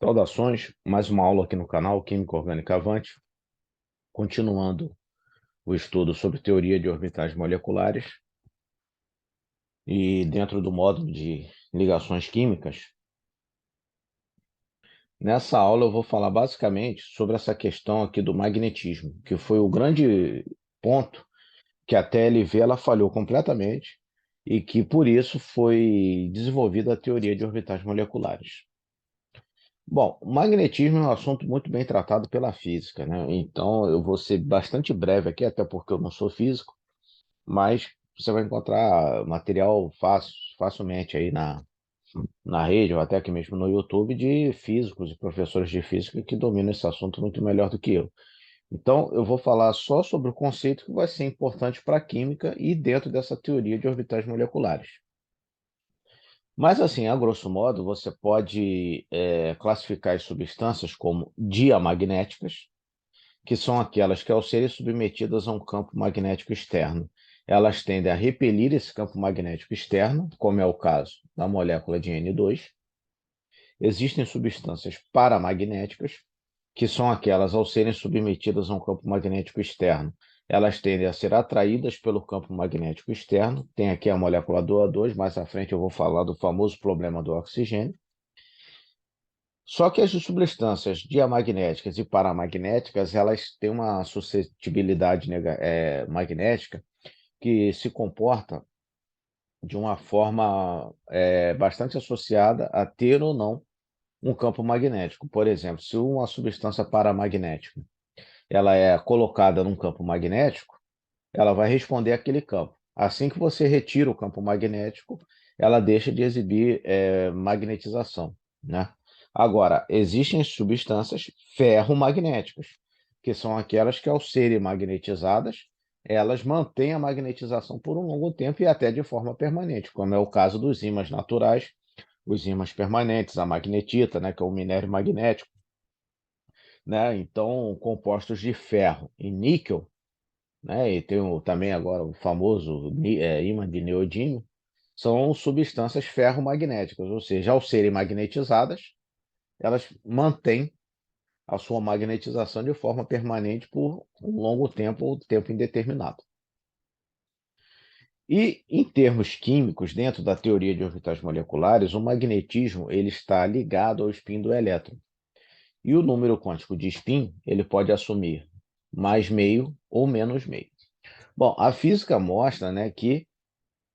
Saudações, mais uma aula aqui no canal Química Orgânica Avante, continuando o estudo sobre teoria de orbitais moleculares e dentro do módulo de ligações químicas. Nessa aula eu vou falar basicamente sobre essa questão aqui do magnetismo, que foi o grande ponto que a TLV ela falhou completamente e que por isso foi desenvolvida a teoria de orbitais moleculares. Bom, o magnetismo é um assunto muito bem tratado pela física, né? Então eu vou ser bastante breve aqui, até porque eu não sou físico, mas você vai encontrar material facilmente aí na rede, ou até aqui mesmo no YouTube, de físicos e professores de física que dominam esse assunto muito melhor do que eu. Então eu vou falar só sobre o conceito que vai ser importante para a química e dentro dessa teoria de orbitais moleculares. Mas, assim, a grosso modo, você pode classificar as substâncias como diamagnéticas, que são aquelas que, ao serem submetidas a um campo magnético externo, elas tendem a repelir esse campo magnético externo, como é o caso da molécula de N2. Existem substâncias paramagnéticas, que são aquelas, ao serem submetidas a um campo magnético externo, elas tendem a ser atraídas pelo campo magnético externo. Tem aqui a molécula do O2, mais à frente eu vou falar do famoso problema do oxigênio. Só que as substâncias diamagnéticas e paramagnéticas, elas têm uma suscetibilidade magnética que se comporta de uma forma bastante associada a ter ou não um campo magnético. Por exemplo, se uma substância paramagnética ela é colocada num campo magnético, ela vai responder àquele campo. Assim que você retira o campo magnético, ela deixa de exibir magnetização, né? Agora, existem substâncias ferromagnéticas, que são aquelas que, ao serem magnetizadas, elas mantêm a magnetização por um longo tempo e até de forma permanente, como é o caso dos ímãs naturais, os ímãs permanentes, a magnetita, né, que é o minério magnético, né? Então, compostos de ferro e níquel, né? E tem também agora o famoso ímã de neodímio, são substâncias ferromagnéticas, ou seja, ao serem magnetizadas, elas mantêm a sua magnetização de forma permanente por um longo tempo ou tempo indeterminado. E em termos químicos, dentro da teoria de orbitais moleculares, o magnetismo ele está ligado ao spin do elétron. E o número quântico de spin ele pode assumir mais meio ou menos meio. Bom, a física mostra, né, que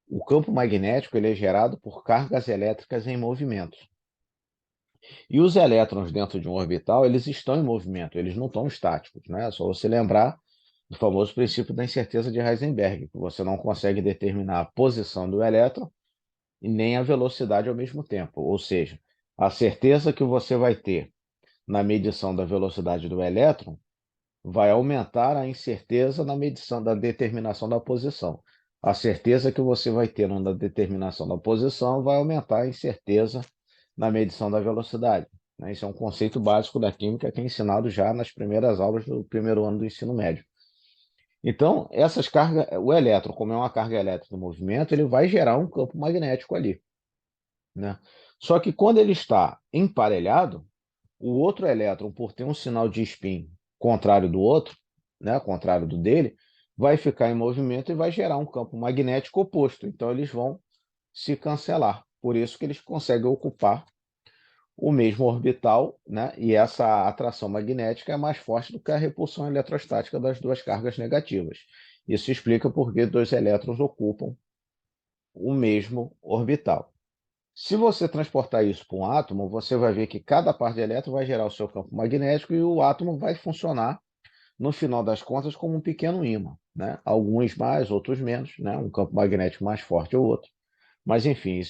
o campo magnético ele é gerado por cargas elétricas em movimento. E os elétrons dentro de um orbital, eles estão em movimento, eles não estão estáticos, né? É só você lembrar do famoso princípio da incerteza de Heisenberg, que você não consegue determinar a posição do elétron e nem a velocidade ao mesmo tempo. Ou seja, a certeza que você vai ter na medição da velocidade do elétron vai aumentar a incerteza na medição da determinação da posição. A certeza que você vai ter na determinação da posição vai aumentar a incerteza na medição da velocidade, né? Isso é um conceito básico da química que é ensinado já nas primeiras aulas do primeiro ano do ensino médio. Então, essas cargas, o elétron, como é uma carga elétrica em movimento, ele vai gerar um campo magnético ali, né? Só que quando ele está emparelhado, o outro elétron, por ter um sinal de spin contrário do outro, né, contrário do dele, vai ficar em movimento e vai gerar um campo magnético oposto. Então, eles vão se cancelar. Por isso que eles conseguem ocupar o mesmo orbital, né? E essa atração magnética é mais forte do que a repulsão eletrostática das duas cargas negativas. Isso explica por que dois elétrons ocupam o mesmo orbital. Se você transportar isso para um átomo, você vai ver que cada par de elétrons vai gerar o seu campo magnético e o átomo vai funcionar, no final das contas, como um pequeno ímã, né? Alguns mais, outros menos, né? Um campo magnético mais forte ou outro. Mas, enfim,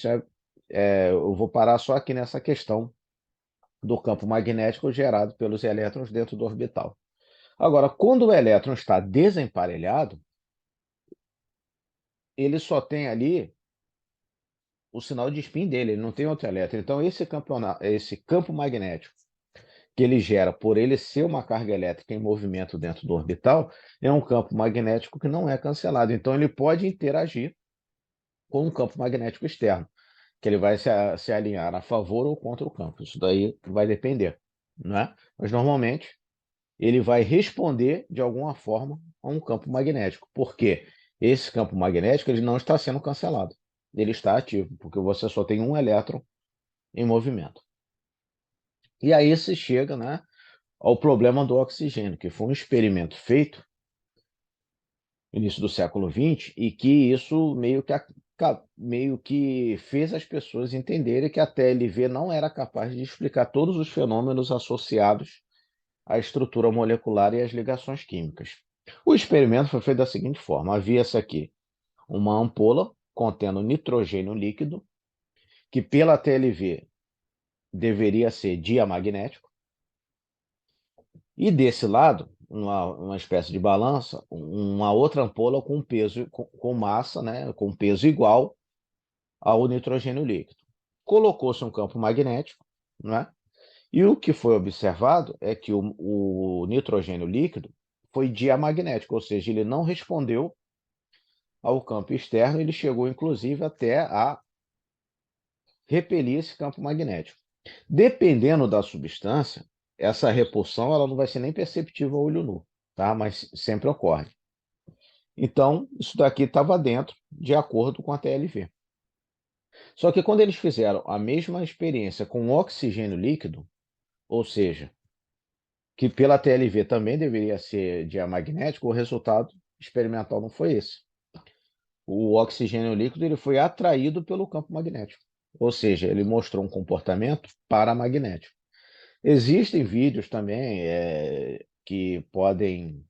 eu vou parar só aqui nessa questão do campo magnético gerado pelos elétrons dentro do orbital. Agora, quando o elétron está desemparelhado, ele só tem ali o sinal de spin dele, ele não tem outro elétron. Então, esse campo magnético que ele gera por ele ser uma carga elétrica em movimento dentro do orbital, é um campo magnético que não é cancelado. Então, ele pode interagir com um campo magnético externo. que ele vai se alinhar a favor ou contra o campo. Isso daí vai depender, né? Mas normalmente ele vai responder de alguma forma a um campo magnético, porque esse campo magnético ele não está sendo cancelado, ele está ativo, porque você só tem um elétron em movimento. E aí se chega, né, ao problema do oxigênio, que foi um experimento feito no início do século XX e que isso meio que fez as pessoas entenderem que a TLV não era capaz de explicar todos os fenômenos associados à estrutura molecular e às ligações químicas. O experimento foi feito da seguinte forma: havia-se aqui uma ampola contendo nitrogênio líquido, que pela TLV deveria ser diamagnético, e desse lado, uma espécie de balança, uma outra ampola com peso, com massa, né, com peso igual ao nitrogênio líquido. Colocou-se um campo magnético, né? E o que foi observado é que o nitrogênio líquido foi diamagnético, ou seja, ele não respondeu ao campo externo, ele chegou inclusive até a repelir esse campo magnético. Dependendo da substância, essa repulsão ela não vai ser nem perceptível ao olho nu, tá? Mas sempre ocorre. Então, isso daqui estava dentro, de acordo com a TLV. Só que quando eles fizeram a mesma experiência com oxigênio líquido, ou seja, que pela TLV também deveria ser diamagnético, o resultado experimental não foi esse. O oxigênio líquido ele foi atraído pelo campo magnético, ou seja, ele mostrou um comportamento paramagnético. Existem vídeos também que podem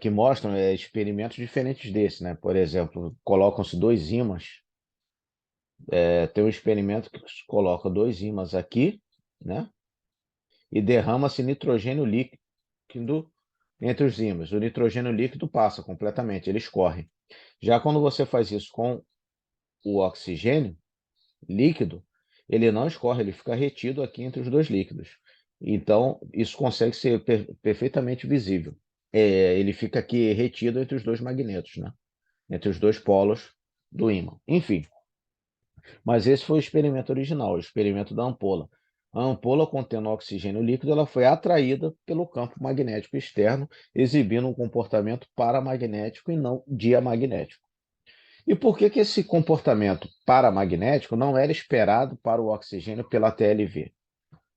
que mostram experimentos diferentes desse, né? Por exemplo, colocam-se dois ímãs. Tem um experimento que coloca dois ímãs aqui, né? E derrama-se nitrogênio líquido entre os ímãs. O nitrogênio líquido passa completamente, ele escorre. Já quando você faz isso com o oxigênio líquido, ele não escorre, ele fica retido aqui entre os dois líquidos. Então, isso consegue ser perfeitamente visível. Ele fica aqui retido entre os dois magnetos, né? Entre os dois polos do ímã. Enfim, mas esse foi o experimento original, o experimento da ampola. A ampola contendo oxigênio líquido, ela foi atraída pelo campo magnético externo, exibindo um comportamento paramagnético e não diamagnético. E por que que esse comportamento paramagnético não era esperado para o oxigênio pela TLV?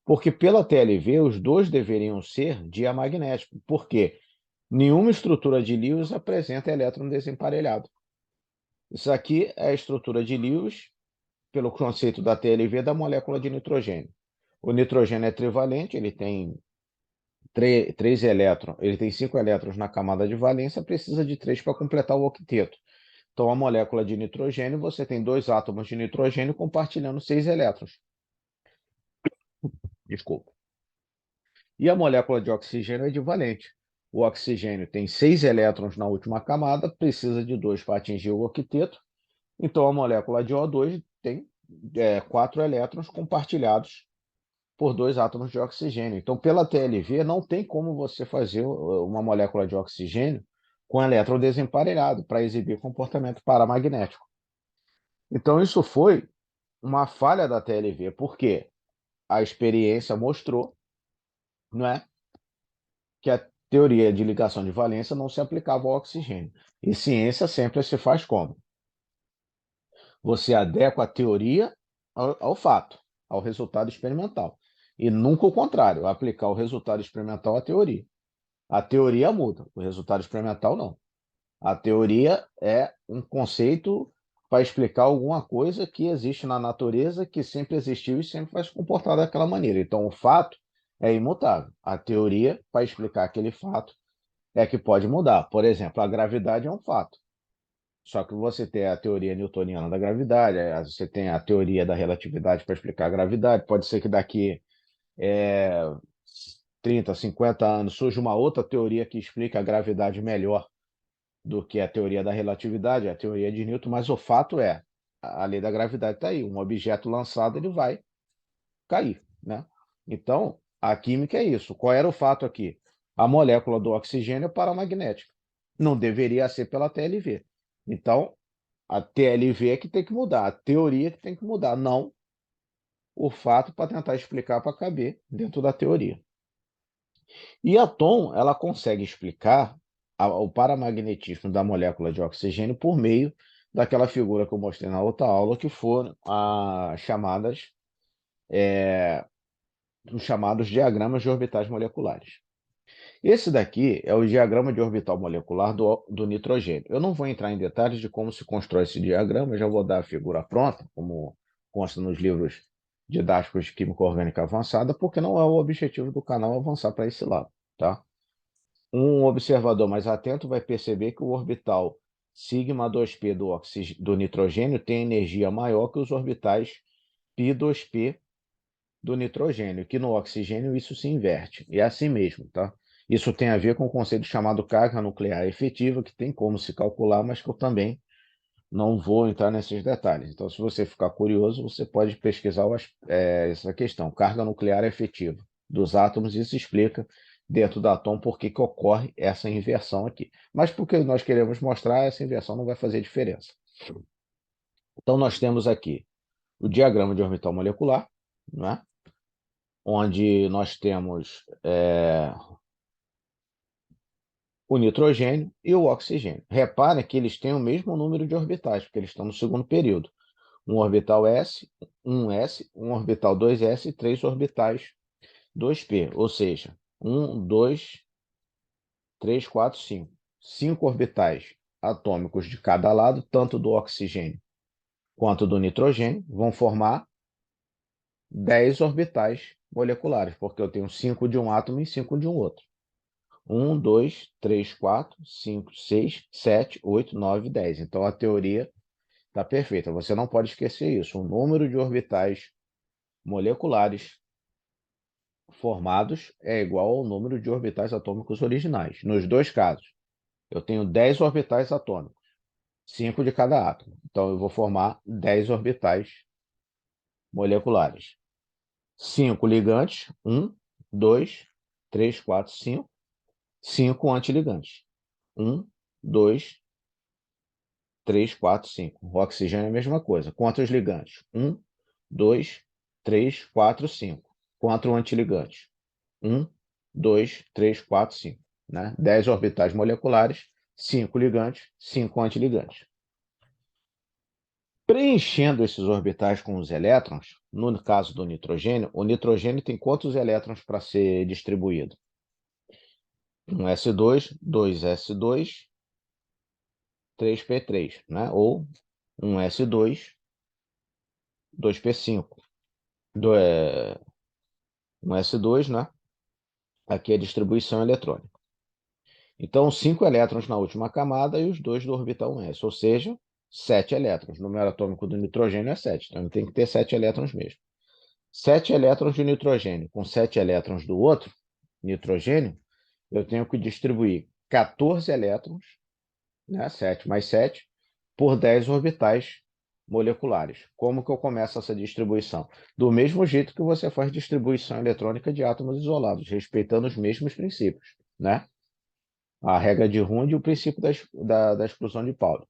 Porque pela TLV os dois deveriam ser diamagnéticos, porque nenhuma estrutura de Lewis apresenta elétron desemparelhado. Isso aqui é a estrutura de Lewis pelo conceito da TLV da molécula de nitrogênio. O nitrogênio é trivalente, ele tem três elétrons, ele tem 5 elétrons na camada de valência, precisa de 3 para completar o octeto. Então, a molécula de nitrogênio, você tem 2 átomos de nitrogênio compartilhando 6 elétrons. Desculpa. E a molécula de oxigênio é divalente. O oxigênio tem 6 elétrons na última camada, precisa de 2 para atingir o octeto. Então, a molécula de O2 tem 4 elétrons compartilhados por 2 átomos de oxigênio. Então, pela TLV, não tem como você fazer uma molécula de oxigênio com elétron desemparelhado para exibir comportamento paramagnético. Então, isso foi uma falha da TLV, porque a experiência mostrou, não é, que a teoria de ligação de valência não se aplicava ao oxigênio. E ciência sempre se faz como? Você adequa a teoria ao fato, ao resultado experimental. E nunca o contrário, aplicar o resultado experimental à teoria. A teoria muda, o resultado experimental não. A teoria é um conceito para explicar alguma coisa que existe na natureza, que sempre existiu e sempre vai se comportar daquela maneira. Então, o fato é imutável. A teoria, para explicar aquele fato, é que pode mudar. Por exemplo, a gravidade é um fato. Só que você tem a teoria newtoniana da gravidade, você tem a teoria da relatividade para explicar a gravidade. Pode ser que daqui é, 30, 50 anos surja uma outra teoria que explica a gravidade melhor do que a teoria da relatividade, a teoria de Newton, mas o fato é, a lei da gravidade está aí. Um objeto lançado ele vai cair, né? Então, a química é isso. Qual era o fato aqui? A molécula do oxigênio é paramagnética. Não deveria ser pela TLV. Então, A TLV é que tem que mudar, a teoria que tem que mudar, não o fato para tentar explicar para caber dentro da teoria. E a Thom, ela consegue explicar o paramagnetismo da molécula de oxigênio por meio daquela figura que eu mostrei na outra aula, que foram as chamadas, os chamados diagramas de orbitais moleculares. Esse daqui é o diagrama de orbital molecular do nitrogênio. Eu não vou entrar em detalhes de como se constrói esse diagrama, eu já vou dar a figura pronta, como consta nos livros didáticos de Química Orgânica Avançada, porque não é o objetivo do canal avançar para esse lado, tá? Um observador mais atento vai perceber que o orbital sigma 2p do nitrogênio tem energia maior que os orbitais π2p do nitrogênio, que no oxigênio isso se inverte. E é assim mesmo, tá? Isso tem a ver com o conceito chamado carga nuclear efetiva, que tem como se calcular, mas que eu também não vou entrar nesses detalhes. Então, se você ficar curioso, você pode pesquisar essa questão, carga nuclear efetiva dos átomos, e isso explica dentro da Thom por que que ocorre essa inversão aqui. Mas porque nós queremos mostrar, essa inversão não vai fazer diferença. Então, nós temos aqui o diagrama de orbital molecular, né? Onde nós temos o nitrogênio e o oxigênio. Reparem que eles têm o mesmo número de orbitais, porque eles estão no segundo período. Um orbital S, um orbital 2s e 3 orbitais 2p, ou seja, 1, 2, 3, 4, 5. 5 orbitais atômicos de cada lado, tanto do oxigênio quanto do nitrogênio, vão formar 10 orbitais moleculares, porque eu tenho 5 de um átomo e 5 de um outro. 1, 2, 3, 4, 5, 6, 7, 8, 9, 10. Então a teoria está perfeita. Você não pode esquecer isso. O número de orbitais moleculares formados é igual ao número de orbitais atômicos originais. Nos dois casos, eu tenho 10 orbitais atômicos, 5 de cada átomo. Então eu vou formar 10 orbitais moleculares. 5 ligantes, 1, 2, 3, 4, 5. 5 antiligantes. 1, 2, 3, 4, 5. O oxigênio é a mesma coisa. Quantos ligantes? 1, 2, 3, 4, 5. Quantos antiligantes? 1, 2, 3, 4, 5. Né? 10 orbitais moleculares, 5 ligantes, 5 antiligantes. Preenchendo esses orbitais com os elétrons, no caso do nitrogênio, o nitrogênio tem quantos elétrons para ser distribuído? 1s2, 2s2, 3p3, né? Ou 1s2, 2p5. 1s2, né? Aqui é a distribuição eletrônica. Então, 5 elétrons na última camada e os 2 do orbital 1s, ou seja, 7 elétrons. O número atômico do nitrogênio é 7, então tem que ter 7 elétrons mesmo. 7 elétrons de nitrogênio com 7 elétrons do outro nitrogênio, eu tenho que distribuir 14 elétrons, né? 7 mais 7, por 10 orbitais moleculares. Como que eu começo essa distribuição? Do mesmo jeito que você faz distribuição eletrônica de átomos isolados, respeitando os mesmos princípios, né? A regra de Hund e o princípio da exclusão de Pauli.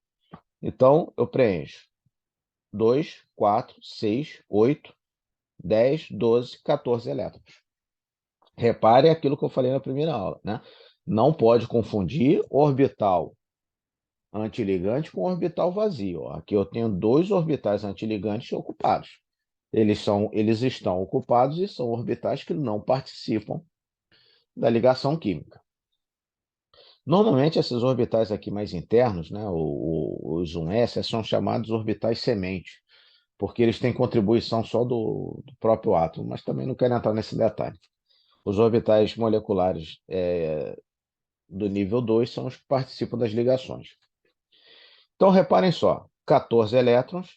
Então, eu preencho 2, 4, 6, 8, 10, 12, 14 elétrons. Repare aquilo que eu falei na primeira aula, né? Não pode confundir orbital antiligante com orbital vazio. Aqui eu tenho 2 orbitais antiligantes ocupados. Eles estão ocupados e são orbitais que não participam da ligação química. Normalmente, esses orbitais aqui mais internos, né, os 1s, são chamados orbitais semente, porque eles têm contribuição só do próprio átomo, mas também não quero entrar nesse detalhe. Os orbitais moleculares do nível 2 são os que participam das ligações. Então, reparem só, 14 elétrons,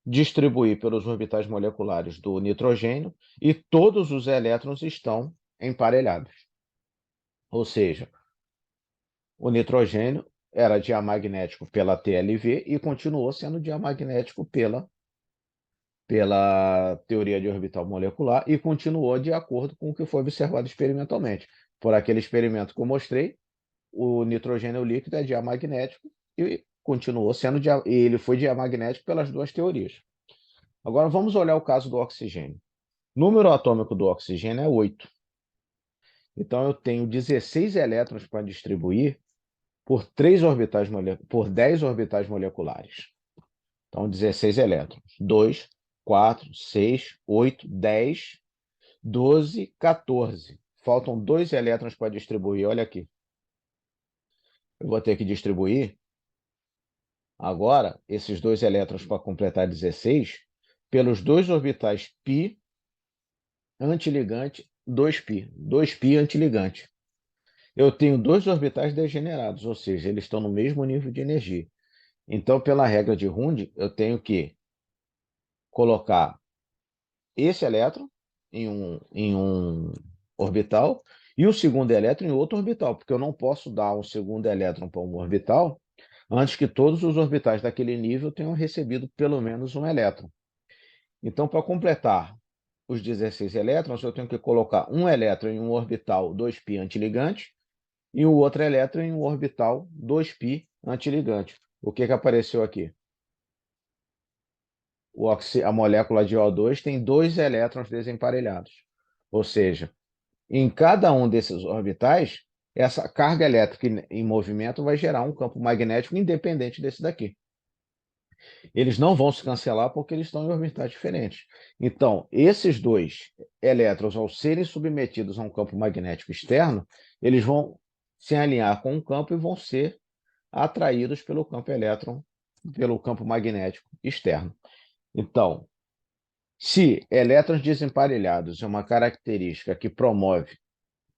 distribuir pelos orbitais moleculares do nitrogênio, e todos os elétrons estão emparelhados. Ou seja, o nitrogênio era diamagnético pela TLV e continuou sendo diamagnético pela teoria de orbital molecular e continuou de acordo com o que foi observado experimentalmente. Por aquele experimento que eu mostrei, o nitrogênio líquido é diamagnético e continuou sendo e ele foi diamagnético pelas duas teorias. Agora vamos olhar o caso do oxigênio. O número atômico do oxigênio é 8. Então eu tenho 16 elétrons para distribuir por 10 orbitais moleculares. Então 16 elétrons. 2, 4, 6, 8, 10, 12, 14. Faltam 2 elétrons para distribuir. Olha aqui. Eu vou ter que distribuir agora esses 2 elétrons para completar 16 pelos 2 orbitais π antiligante 2π. 2π antiligante. Eu tenho 2 orbitais degenerados, ou seja, eles estão no mesmo nível de energia. Então, pela regra de Hund, eu tenho que colocar esse elétron em um orbital e o segundo elétron em outro orbital, porque eu não posso dar um segundo elétron para um orbital antes que todos os orbitais daquele nível tenham recebido pelo menos um elétron. Então, para completar os 16 elétrons, eu tenho que colocar um elétron em um orbital 2π antiligante e o outro elétron em um orbital 2π antiligante. O que apareceu aqui? A molécula de O2 tem 2 elétrons desemparelhados. Ou seja, em cada um desses orbitais, essa carga elétrica em movimento vai gerar um campo magnético independente desse daqui. Eles não vão se cancelar porque eles estão em orbitais diferentes. Então, esses 2 elétrons, ao serem submetidos a um campo magnético externo, eles vão se alinhar com o campo e vão ser atraídos pelo campo elétron, pelo campo magnético externo. Então, se elétrons desemparelhados é uma característica que promove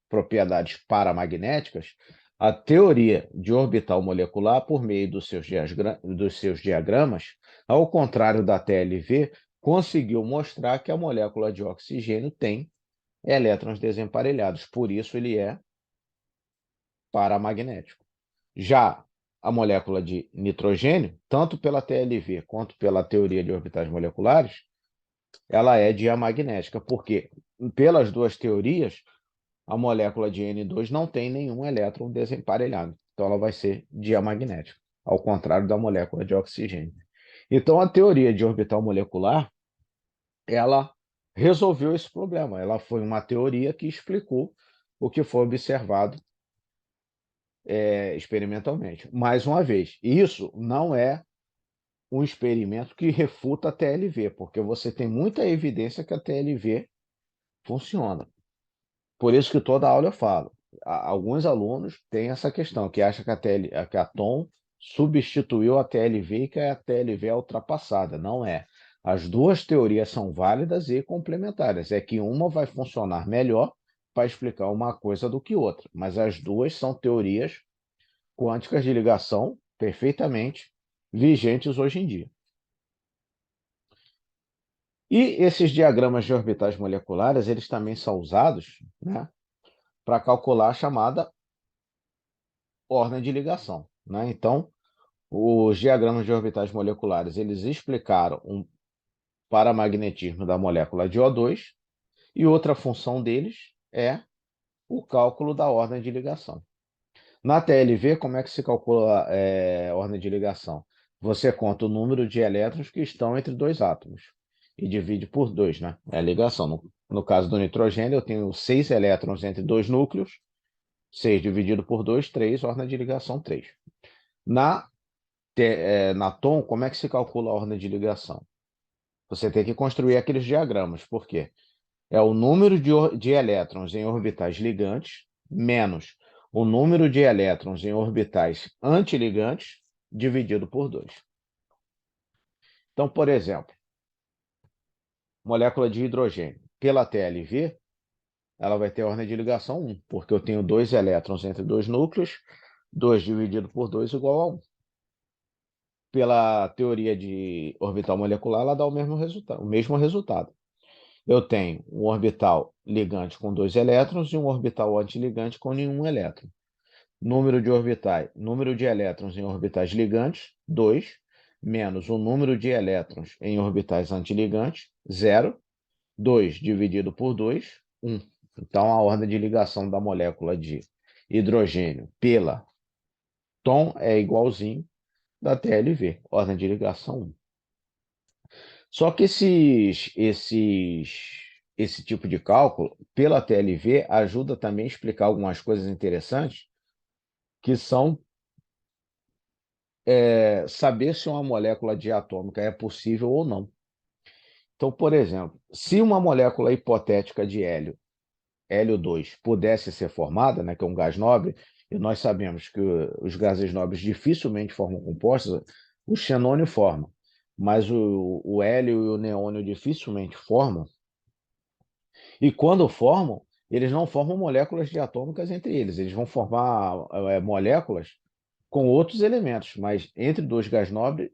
propriedades paramagnéticas, a teoria de orbital molecular, por meio dos seus diagramas, ao contrário da TLV, conseguiu mostrar que a molécula de oxigênio tem elétrons desemparelhados, por isso ele é paramagnético. Já a molécula de nitrogênio, tanto pela TLV quanto pela teoria de orbitais moleculares, ela é diamagnética, porque pelas duas teorias, a molécula de N2 não tem nenhum elétron desemparelhado. Então ela vai ser diamagnética, ao contrário da molécula de oxigênio. Então a teoria de orbital molecular, ela resolveu esse problema. Ela foi uma teoria que explicou o que foi observado experimentalmente. Mais uma vez, isso não é um experimento que refuta a TLV, porque você tem muita evidência que a TLV funciona. Por isso que toda aula eu falo. Alguns alunos têm essa questão, que acham que a TOM substituiu a TLV e que a TLV é ultrapassada. Não é. As duas teorias são válidas e complementares. É que uma vai funcionar melhor para explicar uma coisa do que outra. Mas as duas são teorias quânticas de ligação perfeitamente vigentes hoje em dia. E esses diagramas de orbitais moleculares, eles também são usados, né, para calcular a chamada ordem de ligação, né? Então, os diagramas de orbitais moleculares, eles explicaram um paramagnetismo da molécula de O2 e outra função deles é o cálculo da ordem de ligação. Na TLV, como é que se calcula a ordem de ligação? Você conta o número de elétrons que estão entre dois átomos e divide por 2, né? É a ligação. No caso do nitrogênio, eu tenho 6 elétrons entre dois núcleos, 6 dividido por 2, 3, ordem de ligação 3. Na TOM, como é que se calcula a ordem de ligação? Você tem que construir aqueles diagramas, por quê? É o número de elétrons em orbitais ligantes menos o número de elétrons em orbitais antiligantes dividido por 2. Então, por exemplo, molécula de hidrogênio, pela TLV, ela vai ter ordem de ligação 1, porque eu tenho 2 elétrons entre dois núcleos, 2 dividido por 2 igual a 1. Pela teoria de orbital molecular, ela dá o mesmo resultado. Eu tenho um orbital ligante com 2 elétrons e um orbital antiligante com nenhum elétron. Número de elétrons em orbitais ligantes, 2, menos o número de elétrons em orbitais antiligantes, 0. 2 dividido por 2, 1. Então, a ordem de ligação da molécula de hidrogênio pela TOM é igualzinho da TLV, ordem de ligação 1. Só que esse tipo de cálculo, pela TLV, ajuda também a explicar algumas coisas interessantes, que são saber se uma molécula diatômica é possível ou não. Então, por exemplo, se uma molécula hipotética de hélio, hélio 2, pudesse ser formada, né, que é um gás nobre, e nós sabemos que os gases nobres dificilmente formam compostos, o xenônio forma, mas o hélio e o neônio dificilmente formam, e quando formam, eles não formam moléculas diatômicas entre eles, eles vão formar moléculas com outros elementos, mas entre dois gás nobre,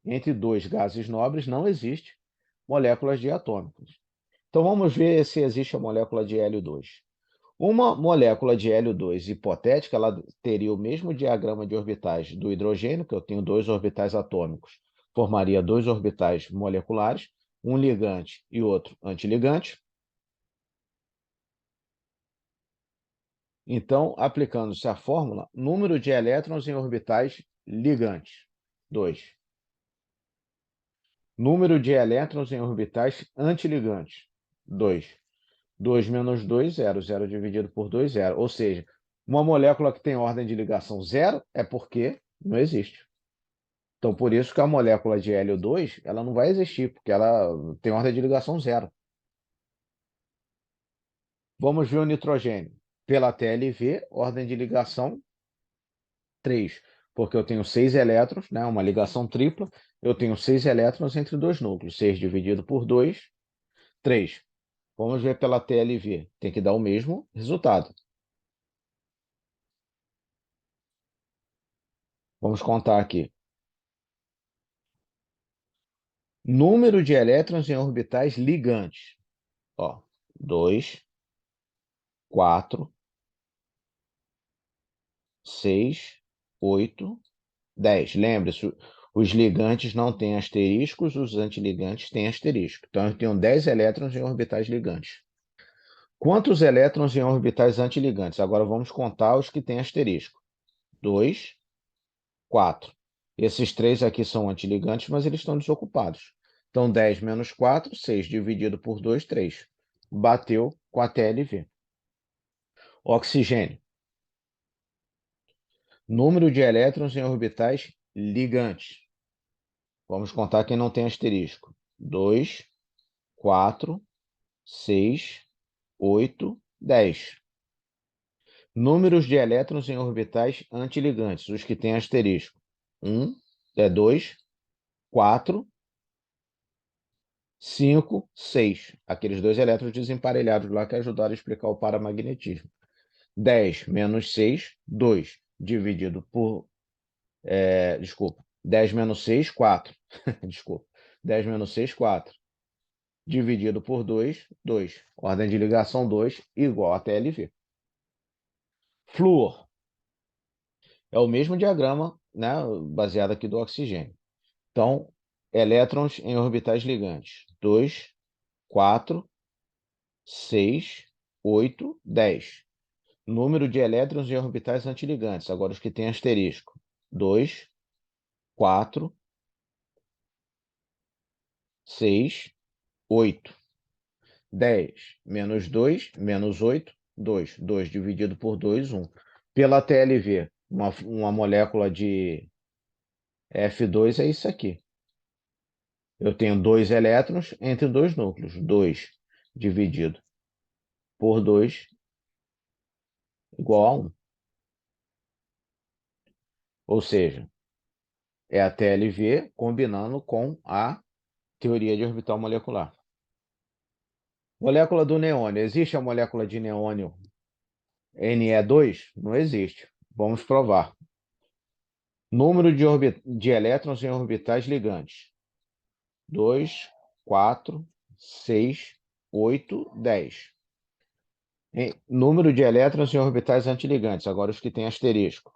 entre dois gases nobres não existe moléculas diatômicas. Então vamos ver se existe a molécula de hélio 2. Uma molécula de hélio 2 hipotética, ela teria o mesmo diagrama de orbitais do hidrogênio, que eu tenho dois orbitais atômicos, formaria dois orbitais moleculares, um ligante e outro antiligante. Então, aplicando-se a fórmula, número de elétrons em orbitais ligantes, 2. Número de elétrons em orbitais antiligantes, 2. 2 menos 2, 0. 0 dividido por 2, 0. Ou seja, uma molécula que tem ordem de ligação 0 é porque não existe. Então, por isso que a molécula de hélio 2 ela não vai existir, porque ela tem ordem de ligação 0. Vamos ver o nitrogênio. Pela TLV, ordem de ligação 3, porque eu tenho 6 elétrons, né, uma ligação tripla, eu tenho 6 elétrons entre dois núcleos. 6 dividido por 2, 3. Vamos ver pela TLV. Tem que dar o mesmo resultado. Vamos contar aqui. Número de elétrons em orbitais ligantes. Ó, 2, 4, 6, 8, 10. Lembre-se, os ligantes não têm asteriscos, os antiligantes têm asterisco. Então, eu tenho 10 elétrons em orbitais ligantes. Quantos elétrons em orbitais antiligantes? Agora vamos contar os que têm asterisco. 2, 4. Esses três aqui são antiligantes, mas eles estão desocupados. Então, 10 menos 4, 6 dividido por 2, 3. Bateu com a TLV. Oxigênio. Número de elétrons em orbitais ligantes. Vamos contar quem não tem asterisco. 2, 4, 6, 8, 10. Números de elétrons em orbitais antiligantes, os que têm asterisco. 2, 4, 5, 6. Aqueles dois elétrons desemparelhados lá que ajudaram a explicar o paramagnetismo. 10 menos 6, 2. Dividido por... desculpa. 10 menos 6, 4. Desculpa. 10 menos 6, 4. Dividido por 2, 2. Ordem de ligação 2 igual a TLV. Flúor. É o mesmo diagrama, né, baseado aqui do oxigênio. Então, elétrons em orbitais ligantes. 2, 4, 6, 8, 10. Número de elétrons em orbitais antiligantes. Agora os que têm asterisco. 2, 4, 6, 8. 10 menos 2, menos 8, 2. 2 dividido por 2, 1. Pela TLV, uma molécula de F2 é isso aqui. Eu tenho 2 elétrons entre dois núcleos. 2 dividido por 2 igual a 1. Ou seja, é a TLV combinando com a teoria de orbital molecular. Molécula do neônio. Existe a molécula de neônio Ne2? Não existe. Vamos provar. Número de elétrons em orbitais ligantes. 2, 4, 6, 8, 10. Número de elétrons em orbitais antiligantes. Agora os que têm asterisco.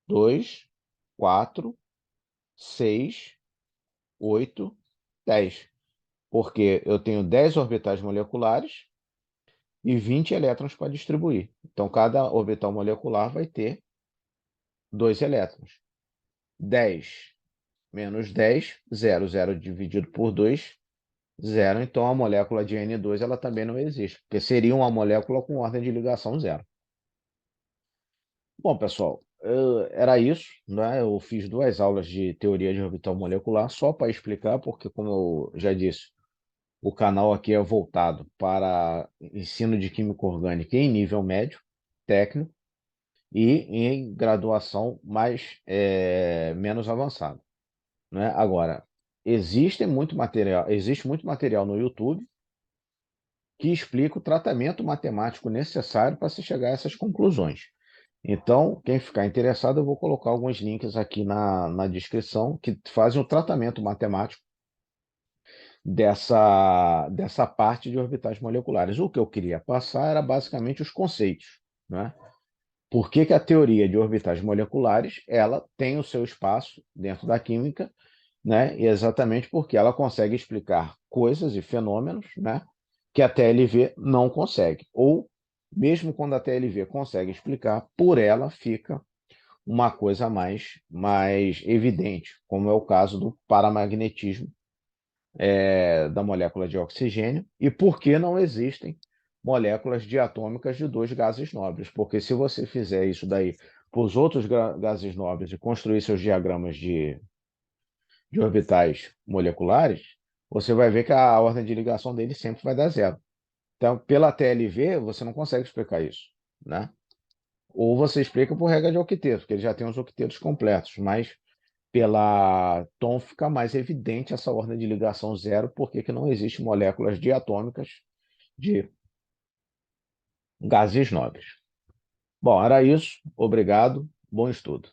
2, 4, 6, 8, 10. Porque eu tenho 10 orbitais moleculares e 20 elétrons para distribuir. Então, cada orbital molecular vai ter 2 elétrons. 10 menos 10, 0. 0 dividido por 2, 0. Então, a molécula de N2 ela também não existe, porque seria uma molécula com ordem de ligação 0. Bom, pessoal, era isso, né? Eu fiz 2 aulas de teoria de orbital molecular só para explicar, porque, como eu já disse, o canal aqui é voltado para ensino de química orgânica em nível médio, técnico, e em graduação mais menos avançada, né? Agora, existe muito material no YouTube que explica o tratamento matemático necessário para se chegar a essas conclusões. Então, quem ficar interessado, eu vou colocar alguns links aqui na descrição que fazem o tratamento matemático dessa parte de orbitais moleculares. O que eu queria passar era basicamente os conceitos, né? Por que que a teoria de orbitais moleculares ela tem o seu espaço dentro da química, né? E exatamente porque ela consegue explicar coisas e fenômenos, né? Que a TLV não consegue. Ou, mesmo quando a TLV consegue explicar, por ela fica uma coisa mais evidente, como é o caso do paramagnetismo da molécula de oxigênio, e por que não existem moléculas diatômicas de 2 gases nobres. Porque se você fizer isso daí para os outros gases nobres e construir seus diagramas de orbitais moleculares, você vai ver que a ordem de ligação dele sempre vai dar 0. Então, pela TLV, você não consegue explicar isso, né? Ou você explica por regra de octeto, porque ele já tem os octetos completos, mas pela Thom fica mais evidente essa ordem de ligação 0, porque que não existe moléculas diatômicas de gases nobres. Bom, era isso. Obrigado. Bom estudo.